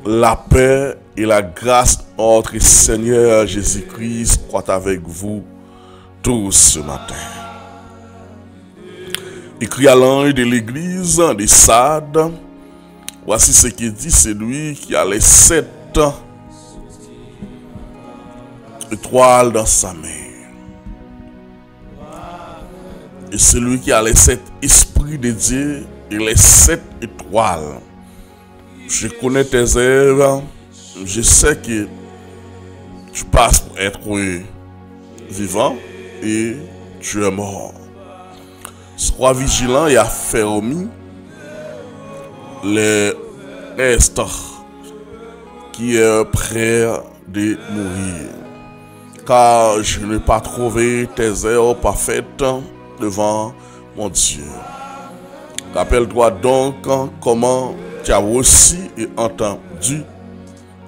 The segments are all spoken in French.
La paix et la grâce de notre Seigneur Jésus-Christ soient avec vous tous ce matin. Écrit à l'ange de l'église de Sardes, voici ce qu'il dit, c'est lui qui a les 7 étoiles dans sa main. Et c'est lui qui a les 7 esprits de Dieu et les 7 étoiles. Je connais tes œuvres, je sais que tu passes pour être vivant et tu es mort. Sois vigilant et affermis les restes qui est prêt de mourir. Car je n'ai pas trouvé tes œuvres parfaites devant mon Dieu. Rappelle-toi donc comment tu as reçu et entendu,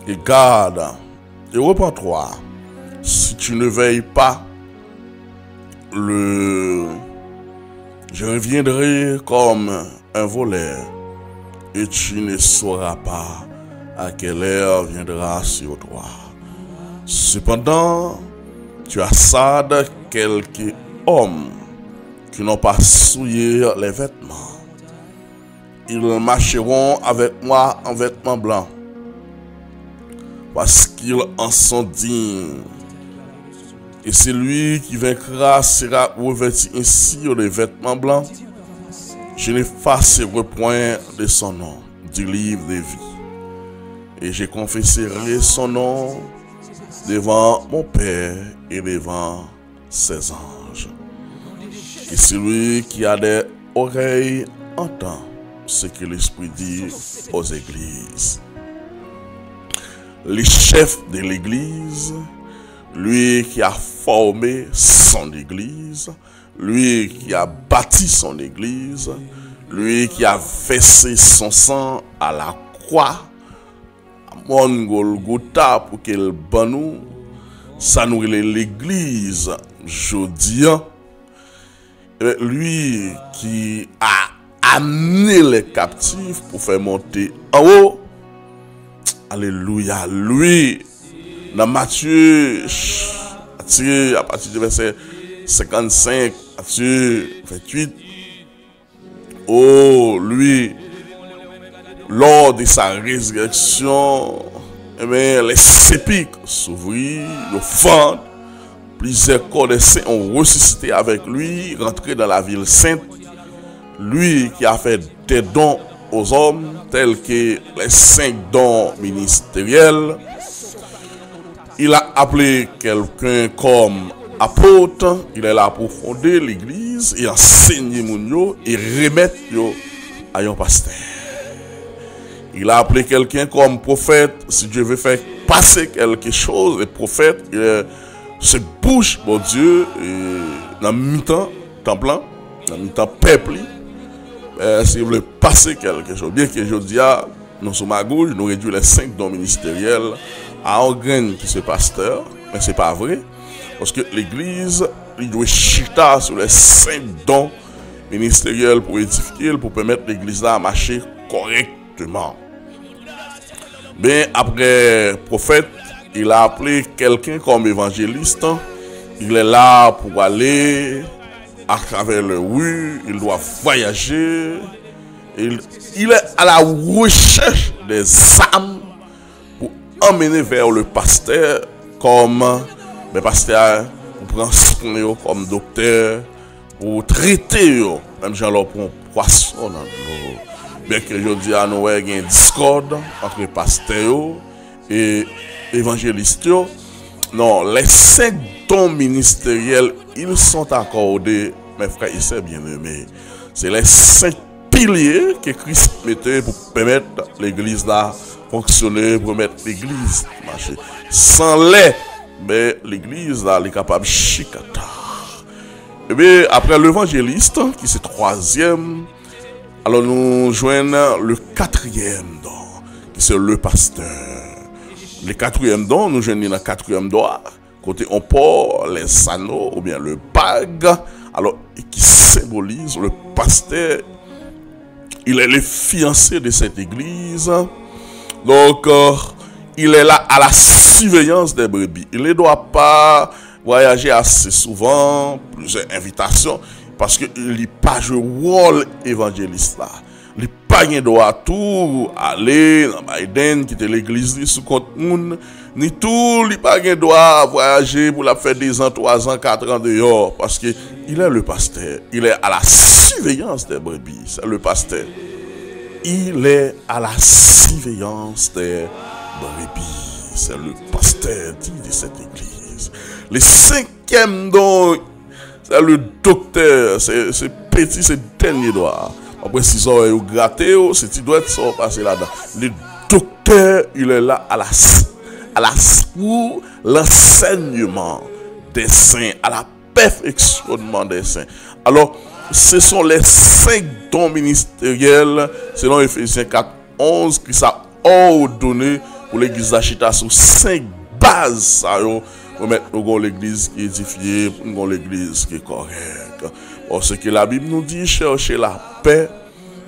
et garde, et repens-toi. Si tu ne veilles pas, je reviendrai comme un voleur, et tu ne sauras pas à quelle heure viendra sur toi. Cependant, tu as Sardes quelques hommes qui n'ont pas souillé les vêtements. Ils marcheront avec moi en vêtements blancs, parce qu'ils en sont dignes. Et celui qui vaincra sera revêtu ainsi de vêtements blancs. Je n'effacerai point de son nom du livre de vie. Et je confesserai son nom devant mon Père et devant ses anges. Et celui qui a des oreilles entend ce que l'Esprit dit aux églises. Le chef de l'église, lui qui a formé son église, lui qui a bâti son église, lui qui a versé son sang à la croix, à mon Golgotha pour qu'elle banou, ça nous l'église Jodia, lui qui a amené les captifs pour faire monter en haut. Alléluia. Lui, dans Matthieu, à partir du verset 55, Matthieu 28, oh, lui, lors de sa résurrection, eh bien, les sépulcres s'ouvrirent, le fond, plusieurs corps de saints ont ressuscité avec lui, rentré dans la ville sainte. Lui qui a fait des dons aux hommes, tels que les 5 dons ministériels. Il a appelé quelqu'un comme apôtre. Il est là pour fonder l'église et enseigner mon et remettre à un pasteur. Il a appelé quelqu'un comme prophète. Si Dieu veut faire passer quelque chose, le prophète se bouge, mon Dieu, dans le mi-temps, temps plein, dans le mi-temps peuple. Si vous voulez passer quelque chose, bien que je dis, nous sommes à gauche, nous réduisons les 5 dons ministériels à un grain qui se pasteur, mais ce n'est pas vrai, parce que l'église, il doit chita sur les 5 dons ministériels pour édifier, pour permettre l'église à marcher correctement. Mais après prophète, il a appelé quelqu'un comme évangéliste, il est là pour aller à travers le rue, il doit voyager, il est à la recherche des âmes pour emmener vers le pasteur comme le pasteur pour prendre soin comme docteur, pour traiter même gens leur pour poisson dans l'eau. Bien que je dis à nous il y a une discorde entre les pasteurs et évangélistes. Non, les 5 dons ministériels, ils sont accordés, mes frères et sœurs bien-aimés. C'est les 5 piliers que Christ mettait pour permettre l'église là fonctionner, pour permettre l'église marcher. Sans les, mais l'église là, elle est capable de chicata. Et bien, après l'évangéliste, qui c'est 3e, alors nous joignons le 4e don, qui c'est le pasteur. Le 4e don, nous joignons le 4e don, côté on porte les anneaux ou bien le bague, alors qui symbolise le pasteur il est le fiancé de cette église. Donc, il est là à la surveillance des brebis. Il ne doit pas voyager assez souvent, plusieurs invitations, parce qu'il n'a pas joué le rôle évangéliste là. Il n'a pas droit à tout aller dans Biden, quitter l'église sous compte moun, ni tout, il n'a pas droit à voyager pour la faire 2 ans, 3 ans, 4 ans dehors, parce qu'il est le pasteur. Il est à la surveillance des brebis. C'est le pasteur. Il est à la surveillance des brebis. C'est le pasteur dit de cette église. Le 5e donc, c'est le docteur. C'est petit, c'est dernier doigt. Après 6 heures, il gratté, c'est doit être passé là-dedans. Le docteur, il est là pour l'enseignement des saints, à la perfectionnement des saints. Alors, ce sont les 5 dons ministériels, selon Ephésiens 4, 11, qui sont ordonnés pour l'église d'Achita sur 5 bases. Pour mettre l'église qui est édifiée, pour l'église qui est correcte. Parce que la Bible nous dit chercher la paix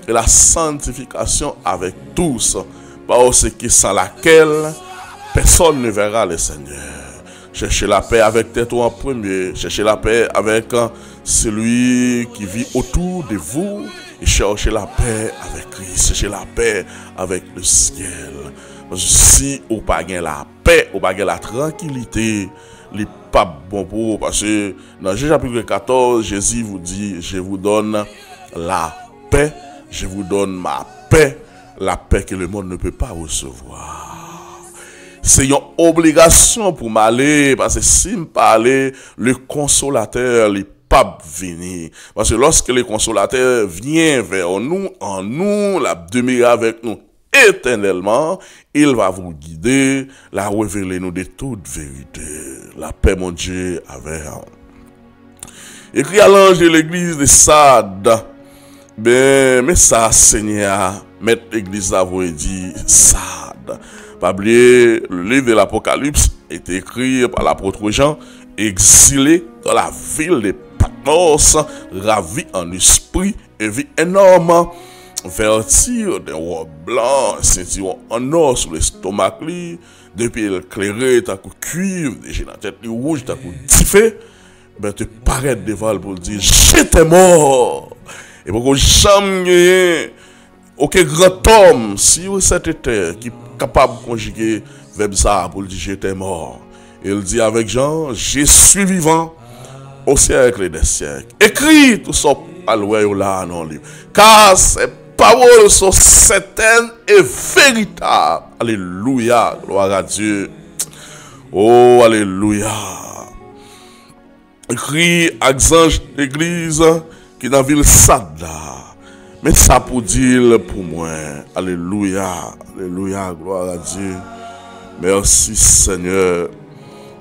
et la sanctification avec tous. Parce que sans laquelle personne ne verra le Seigneur. Cherchez la paix avec tête en premier. Cherchez la paix avec celui qui vit autour de vous. Et cherchez la paix avec Christ. Cherchez la paix avec le ciel. Parce que si vous n'avez pas la paix, vous n'avez pas la tranquillité, ce n'est pas bon pour vous. Parce que dans Jean chapitre 14, Jésus vous dit, je vous donne la paix, je vous donne ma paix, la paix que le monde ne peut pas recevoir. C'est une obligation pour m'aller, parce que si je parle, le consolateur, il pas venir. Parce que lorsque le consolateur vient vers nous, en nous, la demeurer avec nous éternellement, il va vous guider, la révéler nous de toute vérité. La paix, mon Dieu, avec vous. Écrit à l'ange de l'église de Sade, mais ça, Seigneur, mettre l'église à vous et dit Sade. Pas oublier, le livre de l'Apocalypse est écrit par l'apôtre Jean, exilé dans la ville de Patmos, ravi en esprit et vit énormément. Vertir des robes blancs, ceinture en or sur l'estomac, depuis éclairé, t'as coup cuivre, déjà la tête rouge, t'as coup diffé, ben te paraît devant pour dire j'étais mort. Et pour que jamais aucun grand homme, si vous cette terre qui est capable de conjuguer verbe ça pour dire j'étais mort, il dit avec Jean, je suis vivant au siècle des siècles. Écrit tout ça à l'ouest là dans le livre, car c'est paroles sont certaines et véritables. Alléluia. Gloire à Dieu. Oh, alléluia. Écrit à Xange l'église qui est dans la ville Sada. Mais ça pour dire pour moi. Alléluia. Alléluia. Gloire à Dieu. Merci Seigneur.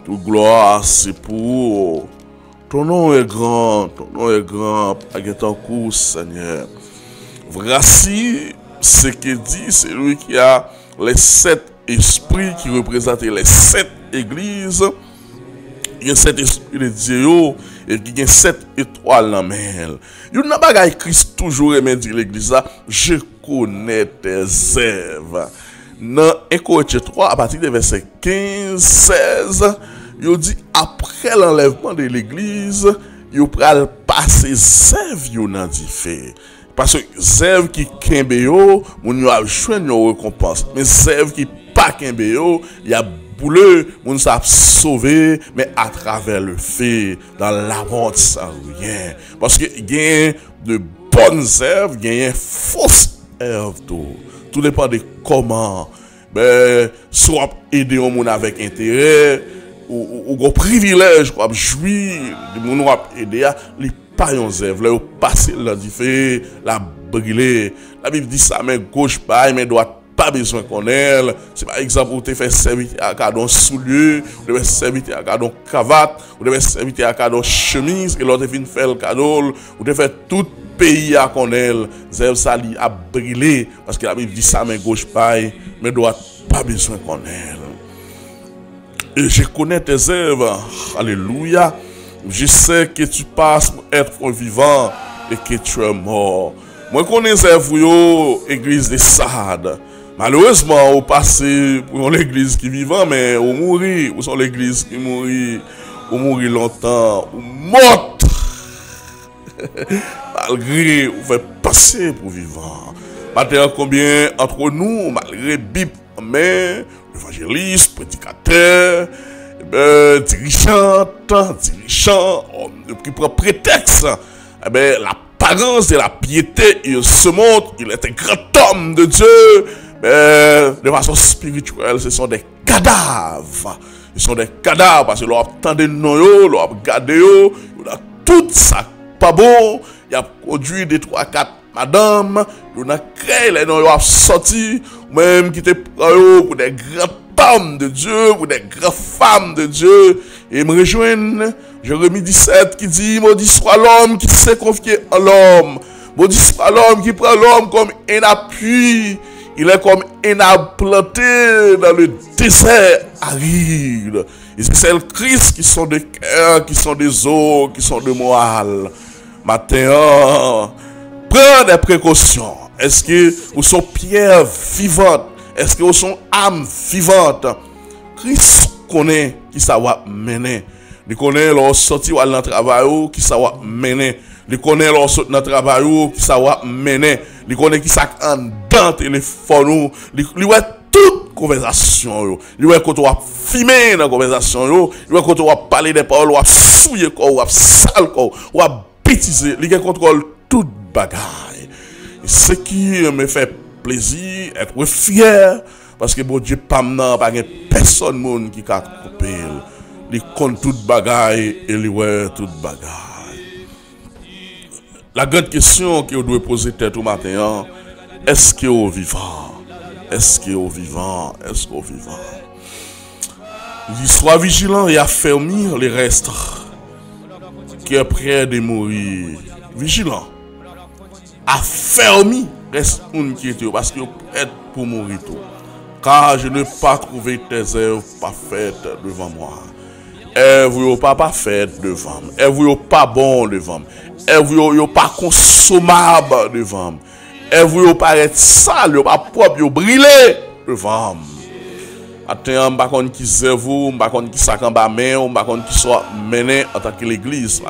Toute gloire c'est pour ton nom est grand. Ton nom est grand. Pas ton coup, Seigneur. Voici ce que dit celui qui a les 7 esprits qui représentent les 7 églises. Il y a 7 esprits de Dieu et il y a 7 étoiles dans la main. Il n'y a pas Christ toujours aimé dire l'église là, je connais tes œuvres. Dans 1 Corinthiens 3, à partir du verset 15, 16, il dit après l'enlèvement de l'église, il va passer œuvres dans du fait. Parce que zèv qui kembe yo, moun yo a jwen yo récompense. Mais zèv qui pas kembe yo, y a boule, moun sa sauvé, mais à travers le fait, dans la vente sans rien. Parce que y a de bonnes zèves, y a fausses zèves tout dépend de comment. Ben, soit aider un moun avec intérêt, ou gros privilège, quoi, jouir, de moun ou aider, pas yon zèv, là, passer là, du fait, la brûler. La Bible dit ça, mais gauche pas, mais droite pas besoin qu'on ait. C'est par exemple, vous te fait servir à cadon soulier, vous devez servir à cadon cravate, vous devez servir à cadon chemise, et l'autre vient faire le cadeau, vous devez faire tout pays à qu'on ait. Zèv ça li a brûler, parce que la Bible dit ça, mais gauche pas, mais droite pas besoin qu'on ait. Et je connais tes œuvres, alléluia. Je sais que tu passes pour être vivant et que tu es mort. Moi, connais vous église de Sade. Malheureusement, au passé pour l'église qui vivant, mais au mourir, ou sont l'église qui mourit, ou mourir longtemps, ou morte. Malgré, vous faites passer pour vivant. Maintenant, combien entre nous, malgré Bible, mais évangéliste, prédicateur, dirigeant, qui prend prétexte, l'apparence de la piété, il se montre, il est un grand homme de Dieu, mais de façon spirituelle, ce sont des cadavres. Ils sont des cadavres parce que l'on attend de nous, l'on regarde, tout ça pas bon, il a produit des 3-4 madame, on a créé les noms, on a sorti, même qui te prend pour des grands hommes de Dieu, pour des grandes femmes de Dieu, et me rejoignent, Jérémie 17 qui dit, maudit soit l'homme qui s'est confié en l'homme, maudit soit l'homme qui prend l'homme comme un appui, il est comme un arbre planté dans le désert aride. Et c'est le Christ qui sont de cœur, qui sont des os, qui sont de morale. Matin, prends des précautions. Est-ce que vous sont pierres vivantes? Est-ce que vous sont âmes vivantes? Christ connaît qui ça va mener. Il connaît leur sortie dans le travail, qui ça va mener. Il connaît leur sortie dans le travail, qui ça va mener. Il connaît qui ça en dans le téléphone. Il voit toute conversation. Il voit quand on va filmer dans la conversation. Il voit quand on va parler des paroles, on va fouiller, on va sale, on va bêtiser. Il contrôle toute bagaille. Ce qui me fait plaisir, être fier, parce que bon Dieu, pas personne qui a coupé. Il compte toute bagaille et il voit toute bagaille. La grande question que vous devez poser tête au matin, est-ce que vous vivant? Est-ce que vous vivant? Est-ce que vous vivant? Il dit, sois vigilant et affermir les restes qui est prêt de mourir. Vigilant. Affermi reste une qui est parce que vous êtes pour mourir tout. Car je n'ai pas trouvé tes œuvres parfaites devant moi. Et vous n'êtes pas parfaite devant moi. Et vous n'êtes pas bon devant moi. Et vous n'êtes pas consommable devant moi. Et vous n'êtes pas sale, vous n'êtes pas propre, vous brillez devant moi. Attends, je ne sais pas qui c'est vous, je ne sais pas qui c'est en main, je ne sais pas qui soit mené en tant que l'église.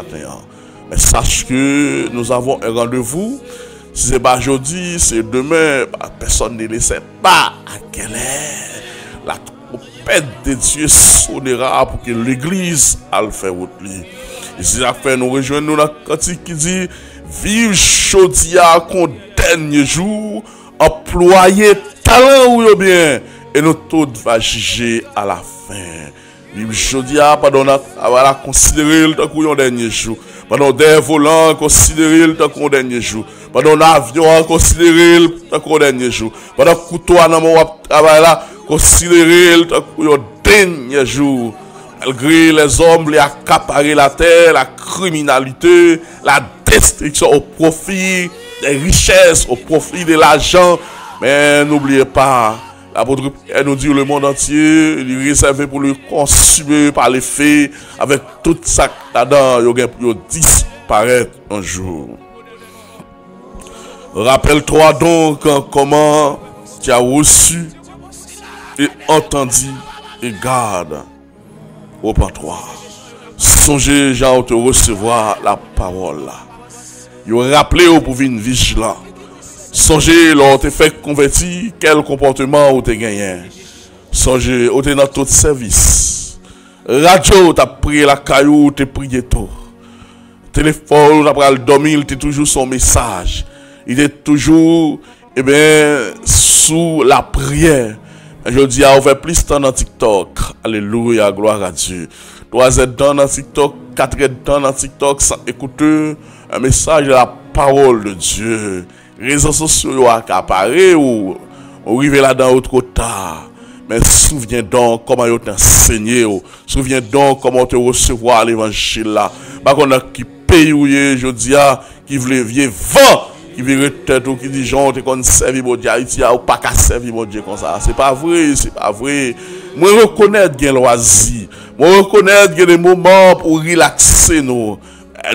Mais sache que nous avons un rendez-vous. Si ce n'est pas aujourd'hui, c'est demain. Personne ne laisse pas à quelle heure la trompette de Dieu sonnera pour que l'église aille faire votre lit. Et si ça fait nous rejoindre dans la cantique qui dit vive Jodia qu'on dernier jour, employé talent ou bien, et nous tous va juger à la fin. Vive Jodia, pardon, voilà, considérer le temps qu'on dernier jour. Pendant des volants, considérer le temps qu'on dernier jour. Pendant l'avion, considérer le temps qu'on dernier jour. Pendant couteau dans mon travail là, considérer le temps qu'on dernier jour. Malgré les hommes, les accaparer la terre, la criminalité, la destruction au profit des richesses, au profit de l'argent. Mais n'oubliez pas, l'apôtre Pierre nous dit le monde entier, il est réservé pour le consumer par les faits, avec tout ça là-dedans, il disparaître un jour. Rappelle-toi donc comment tu as reçu et entendu et garde. Reprends-toi. Songez, Jean, te recevoir la parole là. Il rappelé pour venir vigilant. Songez, lors te fait convertir, quel comportement ou te gagné. Songez, ou te dans tout service. Radio, t'as prié la caillou, t'as prié tout. Téléphone, t'as pris le dormir, t'as toujours son message. Il est toujours, sous la prière. Je dis, on fait plus de temps dans TikTok. Alléluia, gloire à Dieu. 3 heures dans TikTok, 4 heures dans TikTok, sans écouter un message de la parole de Dieu. Réseaux sociaux accaparés ou arriver là-dedans au trop tard. Mais souviens donc comment ils t'ont enseigné. Souviens donc comment te recevoir l'évangile là. Par contre, qui paye ou je dis, qui voulait vivre vent. Qui vire tête ou qui dit Jean te kon servi mon Dieu Haïti ou pas qu'à servir mon Dieu comme ça. C'est pas vrai, c'est pas vrai. Moi reconnaître gen loisir. Moi reconnaître gen des moments pour relaxer nous.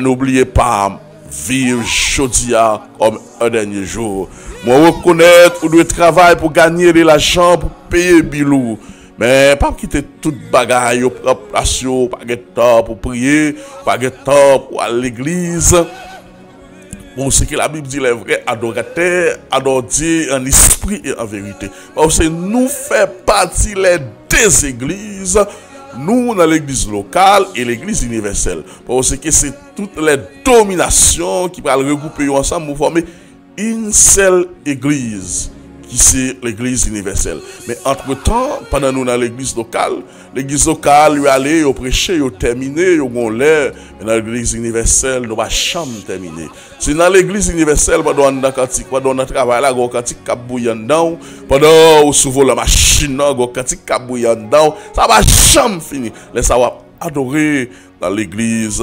N'oubliez pas vivre jeudi comme un dernier jour. Moi reconnaître ou doit travailler pour gagner de l'argent pour payer bilou. Mais pas quitter toute bagaille au propre place, pas de temps pour prier, pas de temps pour aller à l'église. Bon, ce que la Bible dit, les vrais adorateurs adorent Dieu en esprit et en vérité. Parce que nous faisons partie les deux églises, nous dans l'église locale et l'église universelle. Parce que c'est toutes les dominations qui vont regrouper ensemble pour former une seule église, qui c'est l'église universelle. Mais entre-temps, pendant nous dans l'église locale, lui aller, au prêcher, au terminer, au gonler, mais dans l'église universelle, nous va jamais terminer. C'est dans l'église universelle, pendant notre cantique, pendant notre travail là, go cantique cap bouillant dedans, pendant au souvent la machine, go cantique cap bouillant dedans, ça va jamais finir. Laisse ça va adorer dans l'église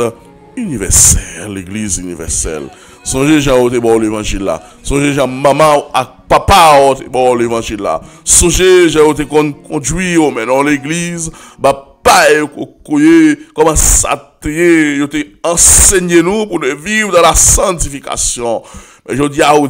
universelle, l'église universelle. Songez Jean au bon l'évangile là. Songez Jean maman à papa au bon l'évangile là. Songez Jean au conduit au maintenant l'église, papa comment ça yo te enseigné nous pour vivre dans la sanctification. Mais je dis à ou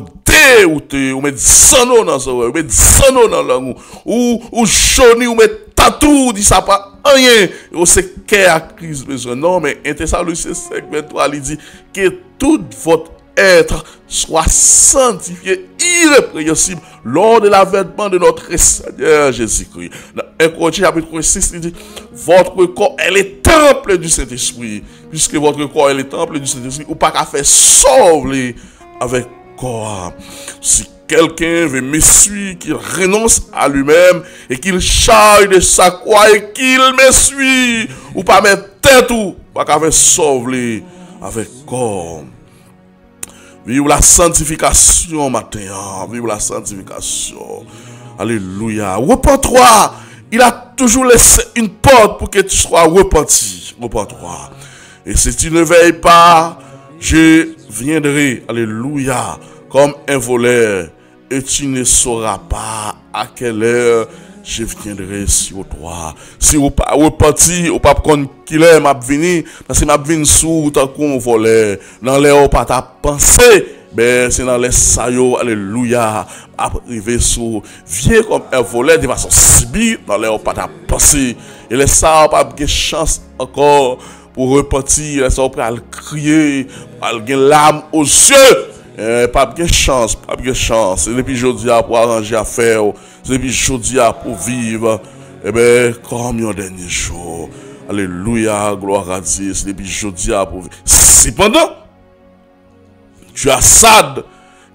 met sono dans ça, ou met sono dans langue ou choni ou met tatou dit ça pas rien. Ou c'est qu'à crise besoin non mais en Thessaloniciens 5:23 il dit que tout votre être soit sanctifié, irrépréhensible lors de l'avènement de notre Seigneur Jésus-Christ. Dans 1 Corinthiens chapitre 6, il dit, votre corps est le temple du Saint-Esprit. Puisque votre corps est le temple du Saint-Esprit, ou pas qu'à faire sauver avec corps. Si quelqu'un veut me suivre, qu'il renonce à lui-même et qu'il charge de sa croix et qu'il me suit, ou pas mettre tête ou pas qu'à faire sauver avec corps. Vive la sanctification matin. Vive la sanctification. Alléluia. Repens-toi. Il a toujours laissé une porte pour que tu sois repenti. Repens-toi. Et si tu ne veilles pas, je viendrai. Alléluia. Comme un voleur. Et tu ne sauras pas à quelle heure je viendrai sur toi. Si vous pas repenti, ou pas connaître qu'il est m'a venu, parce que m'a venu sous tant qu'on volait. Dans les ou pas ta pensée, ben c'est dans les saillots, alléluia, arriver sous viens comme un voleur de façon subie dans les ou pas ta pensée. Et les ça pas de chance encore pour repentir, les ça pas crier, pas de larmes aux yeux. Pas de chance, pas de chance. C'est depuis jeudi pour arranger affaire, c'est depuis jeudi pour vivre. Eh bien, comme un dernier jour. Alléluia, gloire à Dieu. C'est depuis jeudi pour vivre. Cependant, tu as sad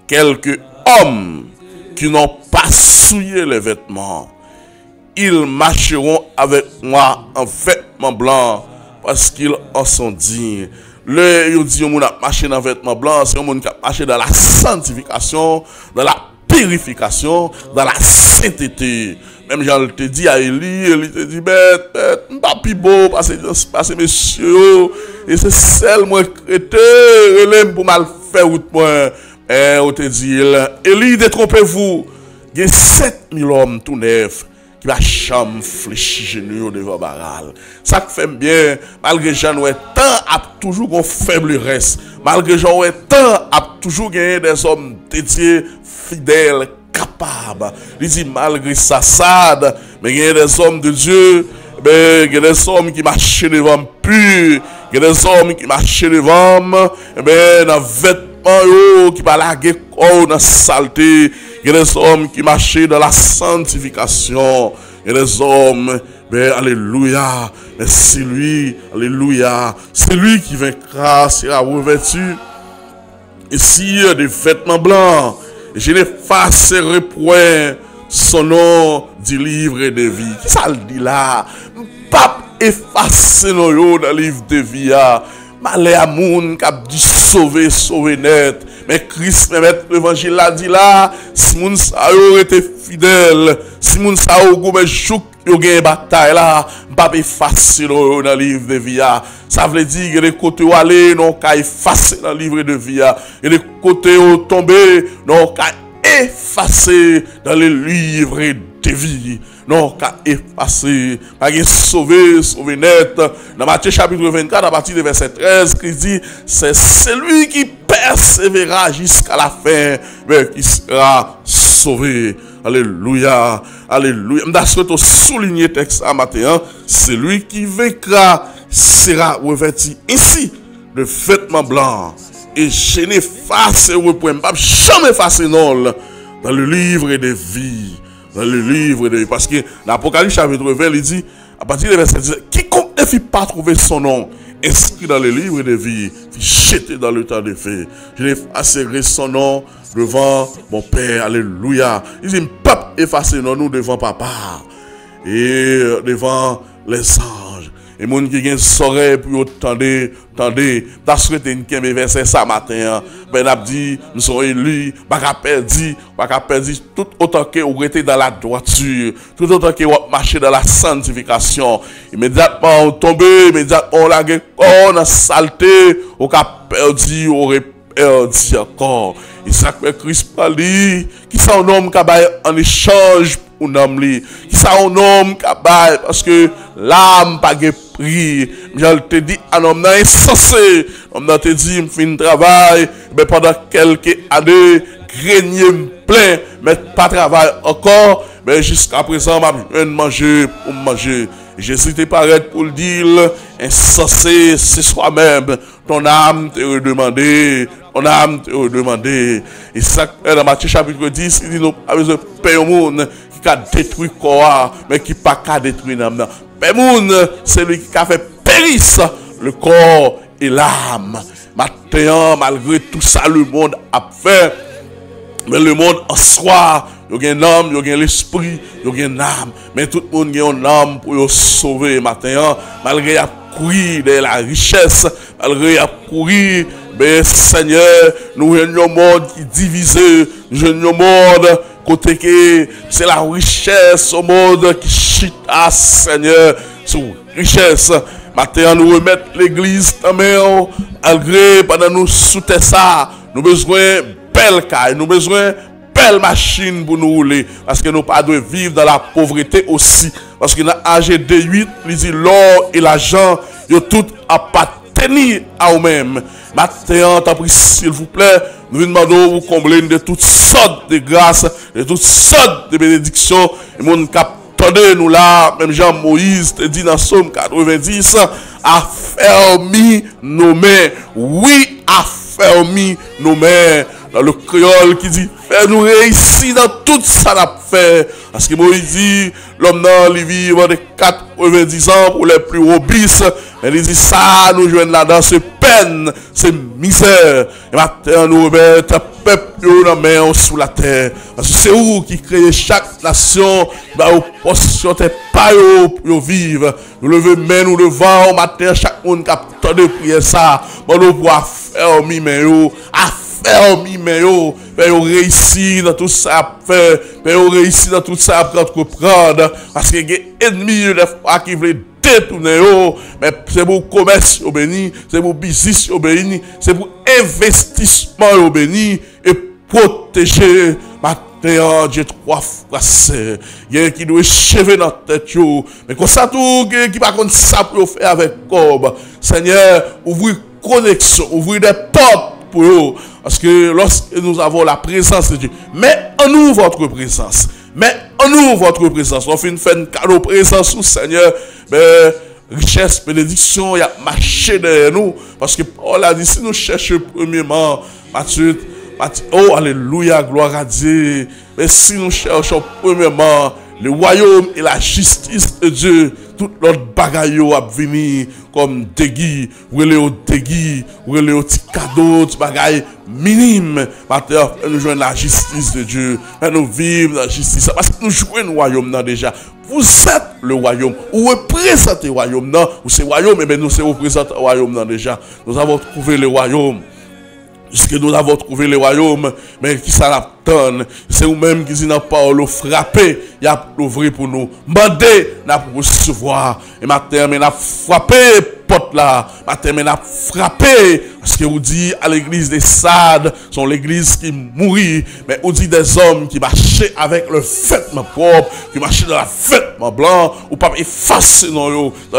quelques hommes qui n'ont pas souillé les vêtements. Ils marcheront avec moi en vêtements blancs parce qu'ils en sont dignes. Le dit on a marché dans vêtements blancs, c'est un monde qui a marché dans la sanctification, dans la purification, dans la sainteté. Même Jean te dit à Élie te dit bête, pas plus beau parce monsieur et c'est celle moi crété, relève pour mal faire route moi. Et on te dit Élie détrompez-vous, il y a 7000 hommes tout neufs qui va chambre fléchi genou devant baral. Ça fait bien, malgré Jean ouais temps a toujours une faiblesse, malgré Jean ouais temps a toujours gagné des hommes dédiés, fidèles, capables. Il dit malgré ça sad, mais il y a des hommes de Dieu, ben il y a des hommes qui marchent devant pur, il y a des hommes qui marchent devant ben dans vêtements qui va laguer corps dans saleté. Il y a des hommes qui marchent dans la sanctification. Il y a des hommes, ben, alléluia. Mais c'est lui, alléluia. C'est lui qui vaincra, sera revêtu. Et s'il y a des vêtements blancs, je n'effacerai point son nom du livre de vie. Qui ça le dit là? Pas effacer nos yeux dans le livre de vie. Malé à moun qui a dit sauver net. Mais Christ, l'évangile l'a dit là, si moun sa yo été fidèle, si moun sa yo goumé chouk, yo gen bataille là, pas effacer dans le livre de vie. Ça veut dire que les côtés où aller, non, qu'à effacer dans le livre de vie. Et les côtés où tomber, non, qu'à effacer dans le livre de vie. Non, qu'à effacer, pas sauver net. Dans Matthieu chapitre 24, à partir du verset 13, qui dit, c'est celui qui persévérera jusqu'à la fin, mais qui sera sauvé. Alléluia, alléluia. Je souhaite souligner le texte à matin. Celui qui vaincra sera revêtu ainsi de vêtements blancs. Et je n'efface pas, jamais effacer non, dans le livre de vie. Dans le livre de vie. Parce que l'Apocalypse chapitre 20, il dit, à partir du verset 10, quiconque ne fit pas trouver son nom inscrit dans le livre de vie, fit jeter dans le temps de feu. Je n'effacerai son nom devant mon Père. Alléluia. Il dit, peuple effacer nous devant papa et devant les anges. Et moun qui gen soreille pour tendez, t'as souhaité une kembe verset ça matin, ben a dit nous sommes élus, pas perdu tout autant que vous êtes dans la droiture, tout autant que vous marchez dans la sanctification. Immédiatement on tombe, immédiatement on la on a saleté, on a perdu, on perdu encore. Et ça que Christ parle, qui sont un homme qui a en échange pour un homme, qui sont un homme qui a parce que l'âme pas de prix. Je te dis, un homme insensé, homme te dit, me fin travail, mais pendant quelques années, grenier plein, mais pas travail encore, mais jusqu'à présent, je vais manger pour manger. Jésus te paraît pour le dire, insensé, c'est soi-même, ton âme te redemandé. On a demandé, et ça, dans Matthieu chapitre 10, il dit, nous avons besoin de paix au monde qui a détruit le corps, mais qui n'a pas détruit l'âme. Paix au monde, c'est lui qui a fait périr le corps et l'âme. Maintenant, malgré tout ça, le monde a fait, mais le monde en soi, il y a une âme, il y a l'esprit, il y a une âme. Mais tout le monde a une âme pour sauver. Maintenant, malgré qu'il a couru de la richesse, malgré qu'il a couru, mais Seigneur, nous avons un monde qui est divisé, nous avons un monde côté que c'est la richesse au monde qui chute à Seigneur sur richesse. Maintenant, nous remettons l'église dans main, malgré pendant nous soutenir ça, nous avons besoin de belles cailles, nous avons besoin de belles machines pour nous rouler, parce que nous ne pouvons pas vivre dans la pauvreté aussi. Parce que dans AGD 8, il dit l'or et l'argent, ils ont tout appartenu à eux-mêmes. Maintenant, s'il vous plaît, nous vous demandons vous combler de toutes sortes de grâces, de toutes sortes de bénédictions. Et mon cap, nous là, même Jean-Moïse te dit dans Somme 90, affermis nos mains. Oui, affermis nos mains. Dans le créole qui dit, fais-nous réussir dans tout ça n'a fait. Parce que Moïse dit, l'homme dans les vivre de 90 ans pour les plus robustes. Mais il dit, ça, nous jouons là-dedans, c'est peine, c'est misère. Et maintenant, nous remettons peuple dans la main sous la terre. Parce que c'est vous qui créez chaque nation, aux positions pas pour vivre. Nous levons main, nous levons au matin, chaque monde qui a tant de prier ça. Nous pour faire mi-main, mais yo réussi dans tout ça faire, mais yo réussi dans tout ça à entreprendre, parce que les ennemis des fois qui veulent détourner yo, mais c'est pour commerce au béni, c'est pour business au béni, c'est pour investissement au béni et protéger maintenant Dieu trois fois c'est il qui doit chever dans tête yo, mais comme ça tout qui pas comme ça pour faire avec comme Seigneur ouvrir connexion, ouvrir des portes pour eux. Parce que lorsque nous avons la présence de Dieu, mais en nous votre présence, on fait une cadeau présence au Seigneur, mais richesse, bénédiction, il y a marché derrière nous, parce que Paul a dit, si nous cherchons premièrement, Matthieu, oh alléluia, gloire à Dieu, mais si nous cherchons premièrement le royaume et la justice de Dieu, tout l'autre bagaille a venir comme dégui, ou le dégui, ou le petit cadeau, petit bagaille minime. Maintenant, nous jouons la justice de Dieu. Nous vivons la justice. Parce que nous jouons le royaume déjà. Vous êtes le royaume. Vous représentez le royaume. Ou c'est le royaume, mais nous sommes représentés le royaume déjà. Nous avons trouvé le royaume. Puisque nous avons trouvé le royaume, mais qui ça l'attend? C'est vous-même qui dit dans la parole, frapper, il y a l'ouvrir pour nous. Mandez, n'a pour recevoir. Et matin, mais n'a frappé, porte là. Matin, mais n'a frappé. Parce que vous dit à l'église des Sades, sont l'église qui mourit. Mais vous dit des hommes qui marchaient avec le vêtement propre, qui marchaient dans le vêtement blanc, ou pas effacer dans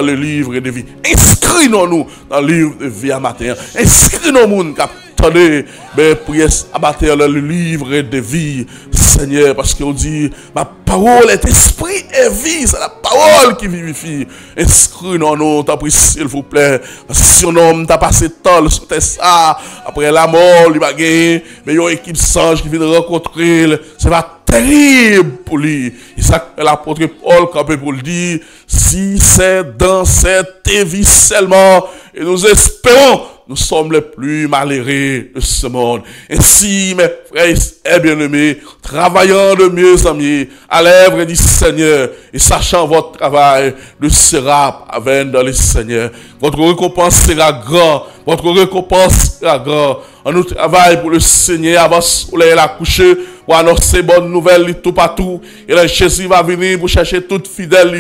le livre de vie. Inscrivons-nous dans le livre de vie à matin. Inscrivons-nous attendez, mais priez abattre le livre de vie, Seigneur, parce qu'on dit, ma parole est esprit et vie, c'est la parole qui vivifie. Inscris-nous, nous, t'as pris, s'il vous plaît, parce que si un homme t'a passé tant sur ça, après la mort, il va gagner, mais il y a une équipe sage qui vient rencontrer, c'est pas terrible pour lui. Et ça, l'apôtre Paul, quand pour le dire, si c'est dans cette vie seulement, et nous espérons, nous sommes les plus malheureux de ce monde. Ainsi, mes frères et bien-aimés, travaillant de mieux en mieux, à l'œuvre du Seigneur, et sachant votre travail, le sera avec dans le Seigneur. Votre récompense sera grande. Votre récompense sera grande. On nous travaille pour le Seigneur avant le soleil à coucher, pour annoncer bonne nouvelle tout partout. Et là, Jésus va venir pour chercher toute fidèle.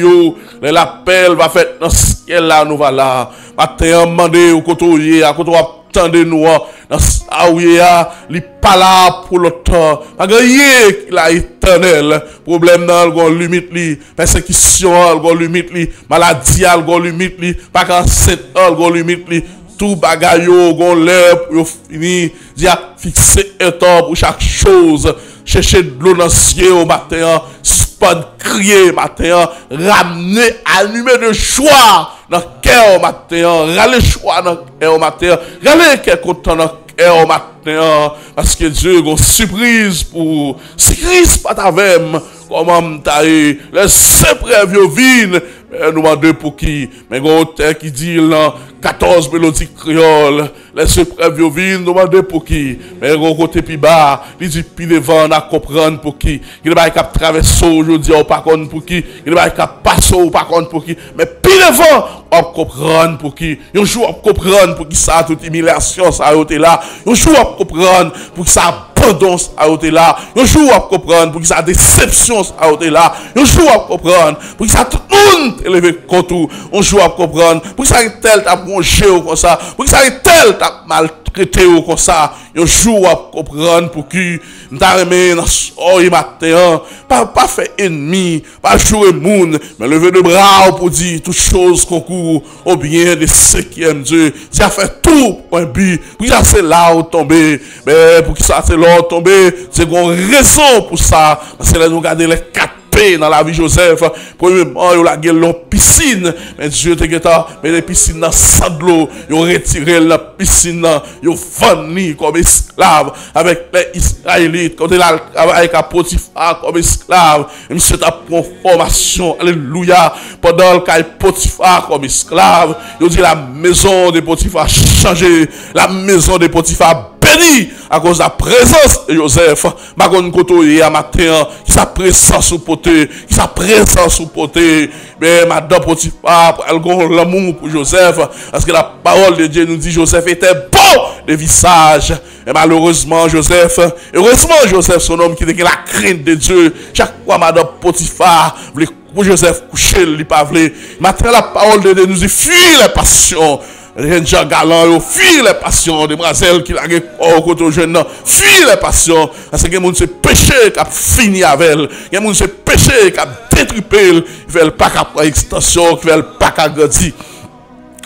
L'appel va faire dans ce ciel là, nous va là. Matin, demandez au côté, à côté, attendez nous, dans ça où il y a, il pas là pour le temps. Pas gagner la éternel. Problème dans le limite, persécution, le limite, maladie, le limite, pas cancer, le limite. Tout bagaille gon l'air pour finir dia fixer un temps pour chaque chose chercher de l'eau dans le ciel au matin spot crier matin ramener allumer de joie dans cœur au matin râler joie dans cœur au matin râler quel content dans cœur au matin parce que Dieu a une surprise pour si Christ pas avec comment tailler les épreuves viennent nous demandons pour qui mais un auteur qui dit là 14 mélodies créoles les épreuves viennent nous demandons pour qui mais un côté plus bas il dit puis devant à comprendre pour qui il va pas traverser aujourd'hui ou pas comprendre pour qui il va pas passer ou pas comprendre pour qui mais puis devant on comprendre pour qui un jour on comprendre pour qui ça toute humiliation ça a été là un jour on comprendre pour qui ça abandon a été là un jour on comprendre pour qui ça déception a été là un jour on comprendre pour qui ça tout le monde élevé contre un jour on comprendre pour qui ça tel t'a bronché ou comme ça pour qui ça tel t'a maltraité ou comme ça un jour on comprendre pour qui m'ta remet dans soirée matin pas fait ennemi pas jouer monde mais lever de bras pour dire toutes choses concourt au bien de ceux qui aiment Dieu tu as fait tout pour un but pour ça c'est là où tomber mais pour que ça c'est là où tomber c'est une raison pour ça parce que là nous regarder les 4 dans la vie Joseph, premièrement, il a gagné piscine, mais Dieu te gâta, mais les piscines dans sang de l'eau, ils ont retiré la piscine, ils ont vendu comme esclave avec les Israélites, quand il a travaillé avec Potiphar comme esclave, et monsieur t'a pris formation, alléluia, pendant qu'il a Potiphar comme esclave, il dit la maison de Potiphar changé, la maison de Potiphar béni à cause de la présence de Joseph. Magon koto hier matin, qui sa présence sous poté, qui sa présence sous poté. Mais madame Potiphar, elle a l'amour pour Joseph, parce que la parole de Dieu nous dit Joseph était beau de visage. Et malheureusement, heureusement Joseph, son homme qui était la crainte de Dieu. Chaque fois, madame Potiphar voulait pour Joseph coucher, il pas voulu. Maintenant, la parole de Dieu nous dit fuis les passions. Les gens galants, fuis les passions, des demoiselles qui l'ont au côté aux jeunes, fuis les passions, parce que les gens se péché qui a fini avec elle, les gens se péché qui a détruit elle, qui veulent pas qu'à prendre extension, qui veulent pas qu'à grandir.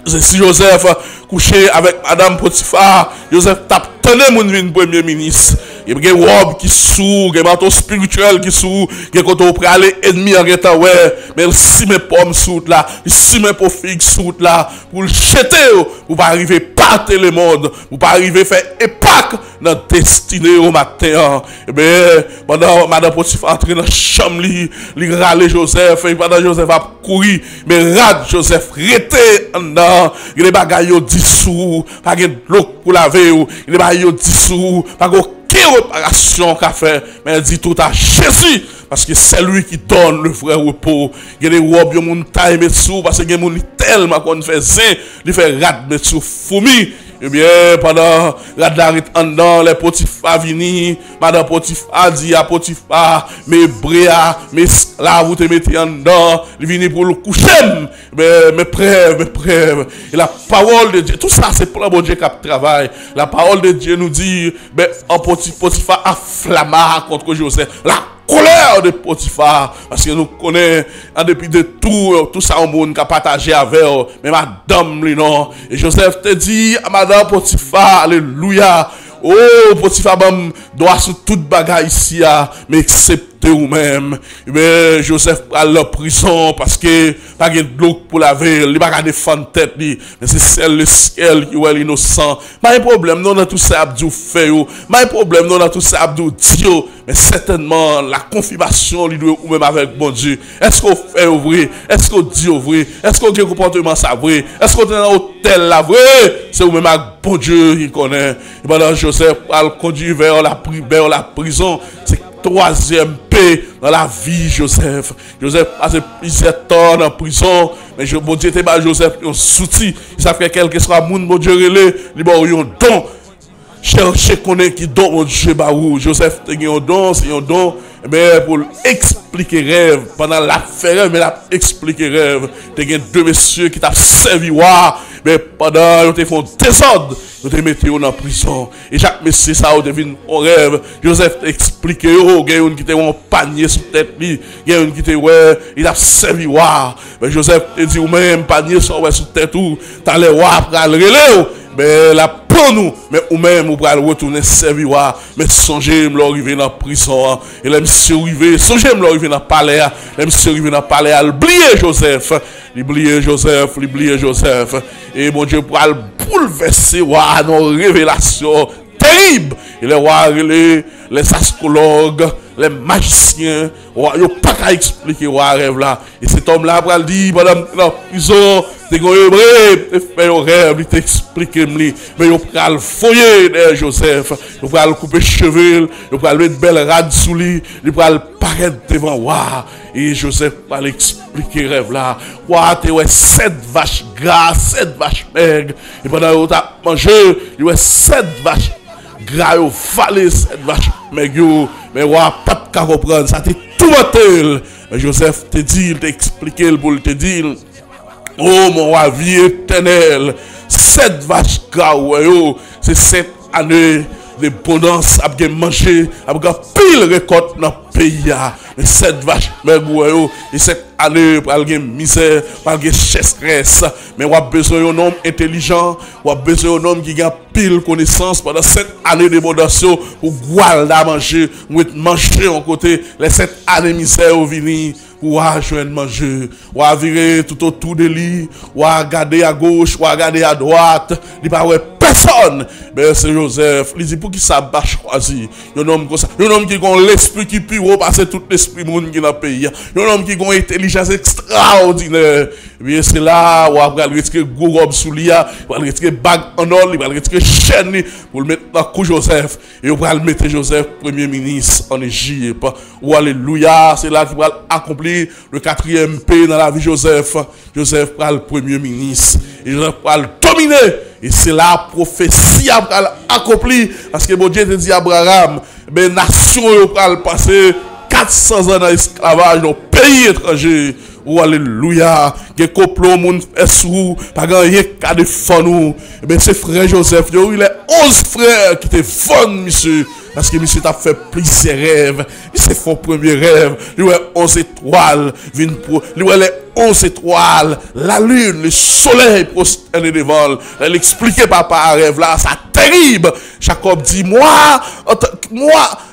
Si Joseph couché avec Madame Potiphar, Joseph tape tenez mon vin premier ministre. Il y a une robe qui sous, un manteau spirituel qui sous, il y a quand on peut aller ennemi en état ouais, mais si mes pommes sous là, si mes pommes figues sous là, pour le jeter, pour pas arriver partir le monde, pour pas arriver faire épaque dans destinée au matin. Et bien, pendant Madame Potiphar entre dans la chambre, il râle Joseph, et pendant Joseph a couru, mais rade Joseph rete en dedans, il est bagaille dissous, pas de l'eau pour laver, il est bagaille dissous, pas de réparation qu'a fait, mais elle dit tout à Jésus, parce que c'est lui qui donne le vrai repos. Il y a des robes, il y a des taille mettre sous, parce que il y a des tellement qu'on fait zin, il fait rat mettre sous fourmi. Eh bien, pendant la darit en dedans, les Potiphar vini, madame Potiphar dit à Potiphar, mes bréa, mes esclaves, vous te mettez en dedans, il vini pour le coucher, mes preuves. Et la parole de Dieu, tout ça c'est pour le bon Dieu qui travaille. La parole de Dieu nous dit, en Potiphar afflamma contre Joseph. La colère de Potiphar, parce que nous connaissons, en dépit de tout ça, au monde qui a partagé avec eux, mais madame, non. Et Joseph te dit à madame Potiphar, alléluia, oh, Potiphar, doit sous toute bagaille ici, mais excepté ou-même. Mais Joseph à la prison, parce que, pas de l'eau pour laver, il va pas défendre tête, mais c'est celle le ciel qui est innocent. Pas un problème, non, dans tout ça, Abdou fait, pas un problème, non, dans tout ça, Abdou dit, mais certainement, la confirmation, il doit ou même avec bon Dieu. Est-ce qu'on fait vrai? Est-ce qu'on dit vrai? Est-ce qu'on a un comportement ça vrai? Est-ce qu'on est dans l'hôtel là vrai? C'est ou même avec bon Dieu qui connaît. Et pendant Joseph, elle conduit vers la prison. C'est troisième paix dans la vie Joseph. Joseph a passé plusieurs temps en prison, mais bon Dieu était pas Joseph un soutien. Il savait que quel que soit monde bon Dieu relé, il a un don. Chercher connaître qui don mon Dieu baou. Joseph a un don, c'est un don. Mais pour expliquer rêve pendant l'affaire, mais la expliquer rêve, il y a deux messieurs qui t'ont servi mais pendant ils font désordre, ils te mettent en prison. Et chaque monsieur ça devine un rêve. Joseph explique il y a une qui était en panier sur tête lui, il y a une qui était il a servi mais Joseph te dit ou même panier sur tête ou t'as les pour aller mais la pour nous, mais ou même, ou pour retourner servir, mais songez, me l'arriver dans la prison, et les monsieur arrivé, songez, me l'arriver dans le palais, les monsieur arrivé dans le palais, oublier Joseph, et mon Dieu, pour bouleverser, nos révélations terribles, et les astrologues, les magiciens, ils n'ont pas qu'à expliquer le rêve là. Et cet homme-là, il dit, madame, dans la prison, tu es fait un rêve, il t'explique, mais il va le foyer de Joseph, il va le couper les cheveux, il va le mettre une belle rade sous lui, il va le paraître devant moi. Et Joseph va l'expliquer le rêve là. Tu as 7 vaches grasses, 7 vaches maigres, et pendant que tu as mangé, il y a 7 vaches gras, valé 7 vaches maigres. Mais pas de comprendre, ça t'est tout mortel. Mais Joseph te dit, il t'a expliqué pour te dire, oh mon roi, vie éternelle, 7 vaches gras, c'est 7 années d'abondance, à manger, à pile récolte dans le pays. Mais 7 vaches maigres, et 7 années pour avoir misère, pour avoir chasseresse. Mais on a besoin d'un homme intelligent, on a besoin d'un homme qui a pile connaissance pendant 7 années d'abondance pour guarder à manger, ou manger en côté, les 7 années misère au vini. Ou à joindre manger, ou à virer tout autour de lui, ou à regarder à gauche, ou à regarder à droite, il n'y a pas personne. Mais c'est Joseph, il dit pour qui ça va choisir. Un homme comme ça, un homme qui a l'esprit qui peut repasser tout l'esprit monde qui est dans le pays. Un homme qui a une intelligence extraordinaire. Et bien c'est là où on va retirer gros robe sous lui, on va retirer bague en or, on va retirer chaîne pour le mettre dans le cou Joseph. Et on va le mettre Joseph premier ministre en Égypte. Ou alléluia, c'est là qu'il va accomplir le 4e paix dans la vie Joseph. Joseph va le premier ministre. Et Joseph va le dominer. Et c'est la prophétie à accomplir. Parce que mon Dieu te dit à Abraham, mais nation va passer 400 ans dans l'esclavage dans le pays étranger. Oh alléluia, que complot moun fait sous, pas rien qu'à défendre nous. Mais c'est frère Joseph, il est 11 frères qui te fondent, monsieur. Parce que monsieur t'a fait plusieurs rêves. Il s'est fait un premier rêve. Il y a 11 étoiles. Il y a les 11 étoiles. La lune, le soleil prosterné devant. Elle expliquait par rêve là. C'est terrible. Jacob dit, moi,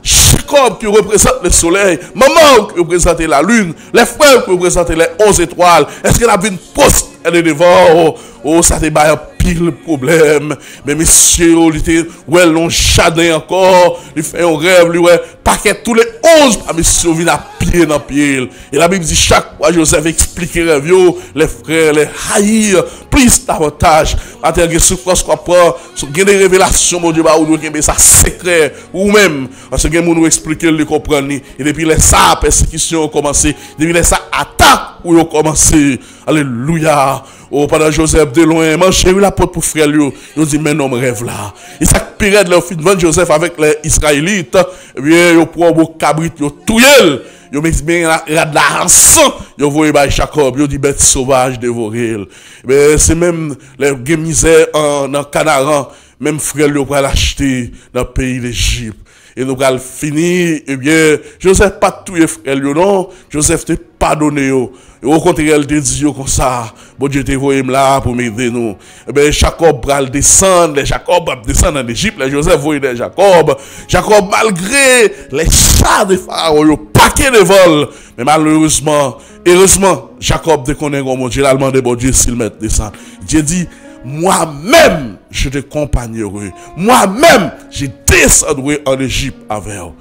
Jacob qui représente le soleil. Maman qui représente la lune. Les frères qui représentent les 11 étoiles. Est-ce qu'elle a vu une prosterné devant? Oh, ça te bat un pile problème. Mais monsieur, il était, l'on jardin encore. Il fait un rêve, lui, paquet tous les 11. Monsieur, vient à pied dans pied. Et la Bible dit, chaque fois, Joseph explique les rêves, les frères, les haïr, plus davantage. Quand il y a souffrance qu'on prend, il y a des révélations, mon Dieu, ou ça secret, ou même, parce que nous expliquer, le comprendre. Et depuis les ça, persécution a commencé. Depuis les ça, attaque, pour commencer. Alléluia. Oh, pendant Joseph de loin, manger la porte pour frère lui. Ils dit, mais non, rêve là. Et ça période leur fils de Joseph avec les Israélites. Eh bien, ils prennent vos cabrit, ils tuent. Ils mettent bien la rançon. Ils voient Jacob, ils disent bête sauvage dévorée. Mais c'est même les misères en Canaan. Même frère lui pour l'acheter dans le pays d'Égypte. Et nous allons finir, eh bien, Joseph pas tout frère lui, non. Joseph te pardonné. Et au contraire, il te dit comme ça, bon Dieu te voyé là pour m'aider nous. Eh bien, Jacob va descendre, Jacob va descendre en Égypte, Joseph voyait Jacob. Jacob, malgré les chars de Pharaon, le paquet de vols, mais malheureusement, heureusement, Jacob déconne comme mon Dieu, il a demandé bon Dieu s'il met descendre. Dieu dit, moi-même, je te accompagnerai. Moi-même, je descendrai en Égypte avec eux.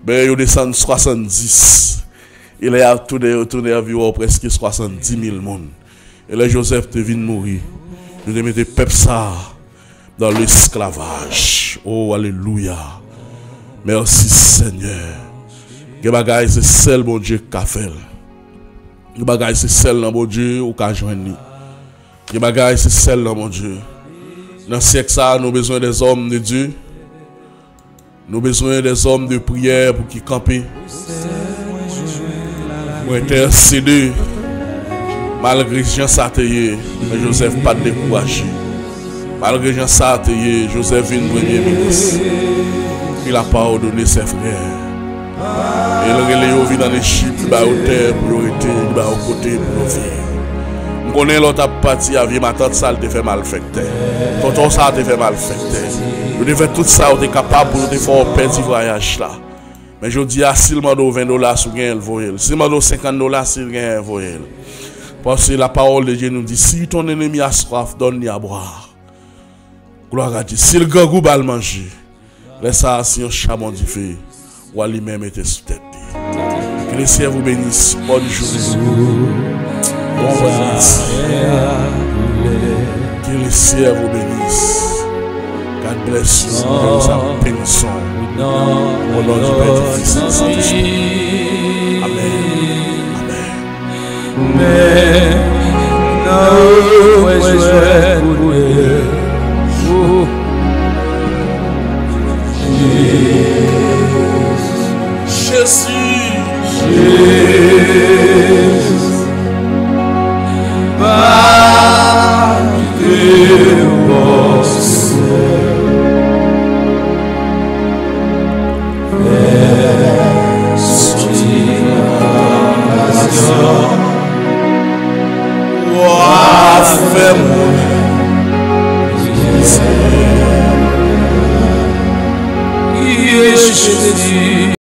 Ben, ils descendent 70. Il est retourné environ presque 70 000 personnes. Et là, Joseph te vient mourir. Je te mets peuple ça dans l'esclavage. Oh, alléluia. Merci, Seigneur. Que bagaille, c'est celle, mon Dieu, qu'a fait. Que bagaille, c'est celle, mon Dieu, ou qu'a joint. Que bagaille, c'est celle, mon Dieu. Dans ce siècle, ça, nous avons besoin des hommes de Dieu. Nous avons besoin des hommes de prière pour qui camper. Pour intercéder. Malgré Jean Sarteye, mais Joseph pas découragé. Malgré Jean Sarteye, Joseph vient premier ministre. Il n'a pas ordonné ses frères. Et le relais vient dans l'Égypte, il va au terre pour l'arrêter, il va au côté pour le vivre. Je connais l'autre partie, ma tante ça te fait mal fait. Tonton ça te fait mal fait. Je devais tout ça, on est capable pour te faire perdre ce voyage là. Mais je dis, si le mando $20 sur gain, il voyait. Si le mando $50 sur gain, il voyait. Parce que la parole de Dieu nous dit, si ton ennemi a soif, donne-lui à boire. Gloire à Dieu. Si le gangou va le manger, laisse ça si un chamon du feu, ou lui-même était sous tête. Que le Seigneur vous bénisse. Bonne journée. Bon voyage. Que le Seigneur vous bénisse. God bless you. Que nous avons bénissons. Au nom du Père du Fils et du Saint-Esprit. Amen. Mais non,